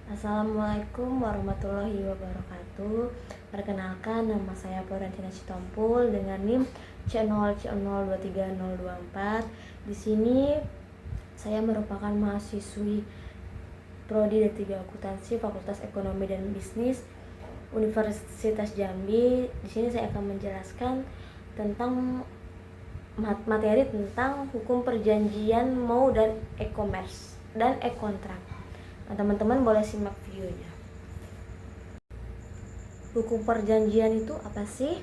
Assalamualaikum warahmatullahi wabarakatuh. Perkenalkan, nama saya Florentina Sitompul dengan NIM C0C023024. Di sini saya merupakan mahasiswi Prodi D3 Akuntansi Fakultas Ekonomi dan Bisnis Universitas Jambi. Di sini saya akan menjelaskan tentang materi tentang hukum perjanjian MOU dan e-commerce dan e-kontrak. Nah, teman-teman boleh simak videonya. Hukum perjanjian itu apa sih?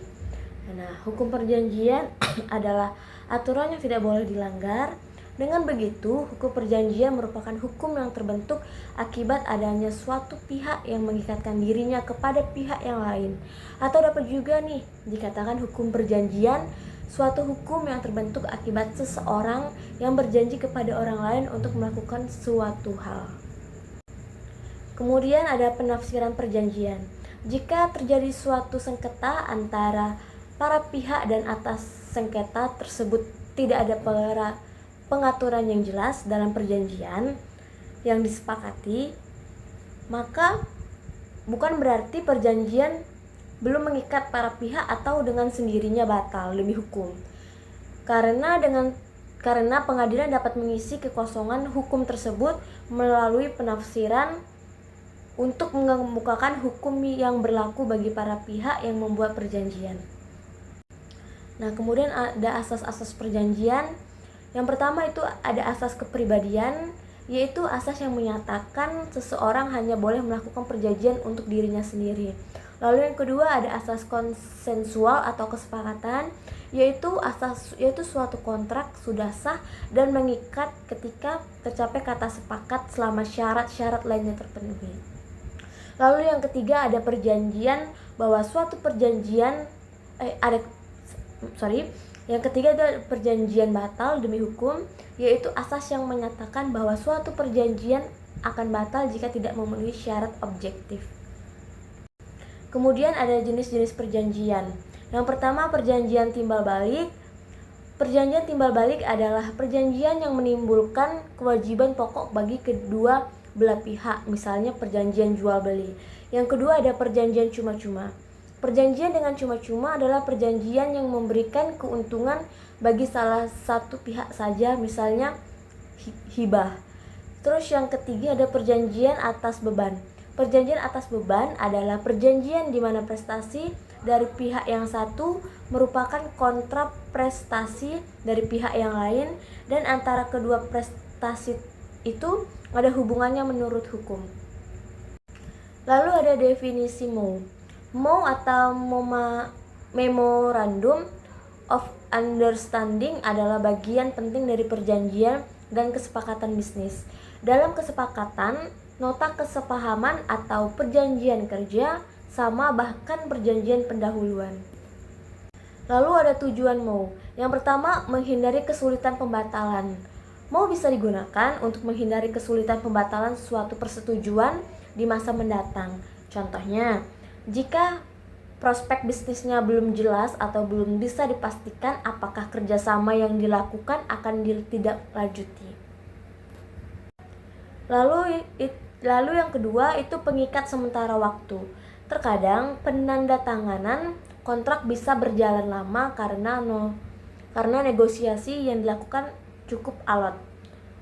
Nah, hukum perjanjian adalah aturan yang tidak boleh dilanggar. Dengan begitu, hukum perjanjian merupakan hukum yang terbentuk akibat adanya suatu pihak yang mengikatkan dirinya kepada pihak yang lain. Atau dapat juga nih dikatakan hukum perjanjian suatu hukum yang terbentuk akibat seseorang yang berjanji kepada orang lain untuk melakukan suatu hal. Kemudian ada penafsiran perjanjian. Jika terjadi suatu sengketa antara para pihak dan atas sengketa tersebut tidak ada pengaturan yang jelas dalam perjanjian yang disepakati, maka bukan berarti perjanjian belum mengikat para pihak atau dengan sendirinya batal demi hukum. Karena pengadilan dapat mengisi kekosongan hukum tersebut melalui penafsiran untuk mengemukakan hukum yang berlaku bagi para pihak yang membuat perjanjian. Nah, kemudian ada asas-asas perjanjian. Yang pertama itu ada asas kepribadian, yaitu asas yang menyatakan seseorang hanya boleh melakukan perjanjian untuk dirinya sendiri. Lalu yang kedua ada asas konsensual atau kesepakatan, yaitu suatu kontrak sudah sah dan mengikat ketika tercapai kata sepakat selama syarat-syarat lainnya terpenuhi. Lalu yang ketiga ada perjanjian bahwa suatu perjanjian yang ketiga ada perjanjian batal demi hukum, yaitu asas yang menyatakan bahwa suatu perjanjian akan batal jika tidak memenuhi syarat objektif. Kemudian ada jenis-jenis perjanjian. Yang pertama perjanjian timbal balik. Perjanjian timbal balik adalah perjanjian yang menimbulkan kewajiban pokok bagi kedua belah pihak, misalnya perjanjian jual beli. Yang kedua ada perjanjian cuma-cuma. Perjanjian dengan cuma-cuma adalah perjanjian yang memberikan keuntungan bagi salah satu pihak saja, misalnya hibah. Terus yang ketiga ada perjanjian atas beban. Perjanjian atas beban adalah perjanjian di mana prestasi dari pihak yang satu merupakan kontra prestasi dari pihak yang lain, dan antara kedua prestasi itu ada hubungannya menurut hukum. Lalu ada definisi MOU. MOU atau Memorandum of Understanding adalah bagian penting dari perjanjian dan kesepakatan bisnis. Dalam kesepakatan, nota kesepahaman atau perjanjian kerja sama bahkan perjanjian pendahuluan. Lalu ada tujuan MOU. Yang pertama, menghindari kesulitan pembatalan. MOU bisa digunakan untuk menghindari kesulitan pembatalan suatu persetujuan di masa mendatang. Contohnya, jika prospek bisnisnya belum jelas atau belum bisa dipastikan apakah kerjasama yang dilakukan akan ditindaklanjuti. Lalu yang kedua itu pengikat sementara waktu. Terkadang penandatanganan kontrak bisa berjalan lama karena negosiasi yang dilakukan cukup alot.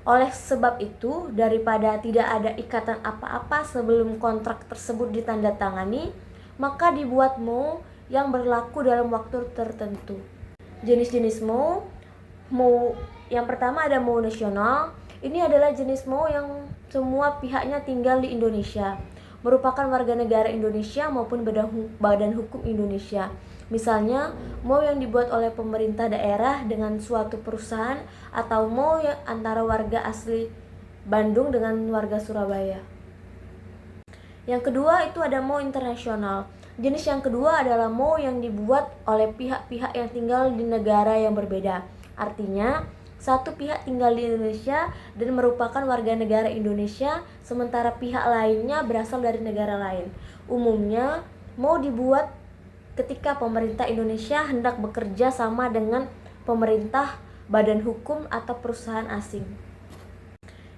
Oleh sebab itu, daripada tidak ada ikatan apa-apa sebelum kontrak tersebut ditandatangani, maka dibuat MOU yang berlaku dalam waktu tertentu. Jenis-jenis MOU yang pertama ada MOU nasional. Ini adalah jenis MOU yang semua pihaknya tinggal di Indonesia, merupakan warga negara Indonesia maupun badan hukum Indonesia. Misalnya, MOU yang dibuat oleh pemerintah daerah dengan suatu perusahaan, atau MOU yang antara warga asli Bandung dengan warga Surabaya. Yang kedua itu ada MOU internasional. Jenis yang kedua adalah MOU yang dibuat oleh pihak-pihak yang tinggal di negara yang berbeda. Artinya, satu pihak tinggal di Indonesia dan merupakan warga negara Indonesia, sementara pihak lainnya berasal dari negara lain. Umumnya, MOU dibuat ketika pemerintah Indonesia hendak bekerja sama dengan pemerintah, badan hukum, atau perusahaan asing.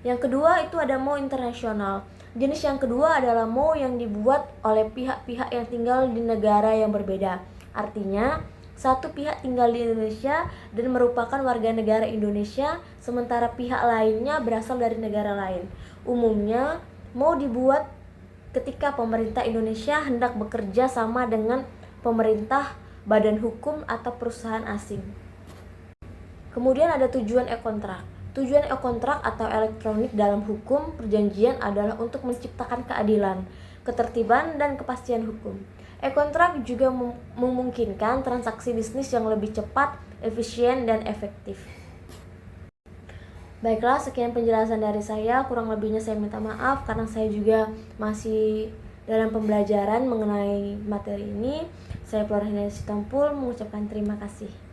Yang kedua itu ada MOU internasional. Jenis yang kedua adalah MOU yang dibuat oleh pihak-pihak yang tinggal di negara yang berbeda. Artinya, satu pihak tinggal di Indonesia dan merupakan warga negara Indonesia, sementara pihak lainnya berasal dari negara lain. Umumnya, MOU dibuat ketika pemerintah Indonesia hendak bekerja sama dengan pemerintah, badan hukum, atau perusahaan asing. Kemudian ada tujuan e-kontrak. Tujuan e-kontrak atau elektronik dalam hukum perjanjian adalah untuk menciptakan keadilan, ketertiban, dan kepastian hukum. E-kontrak juga memungkinkan transaksi bisnis yang lebih cepat, efisien, dan efektif. Baiklah, sekian penjelasan dari saya. Kurang lebihnya saya minta maaf karena saya juga masih dalam pembelajaran mengenai materi ini. Saya Florina Sitampul mengucapkan terima kasih.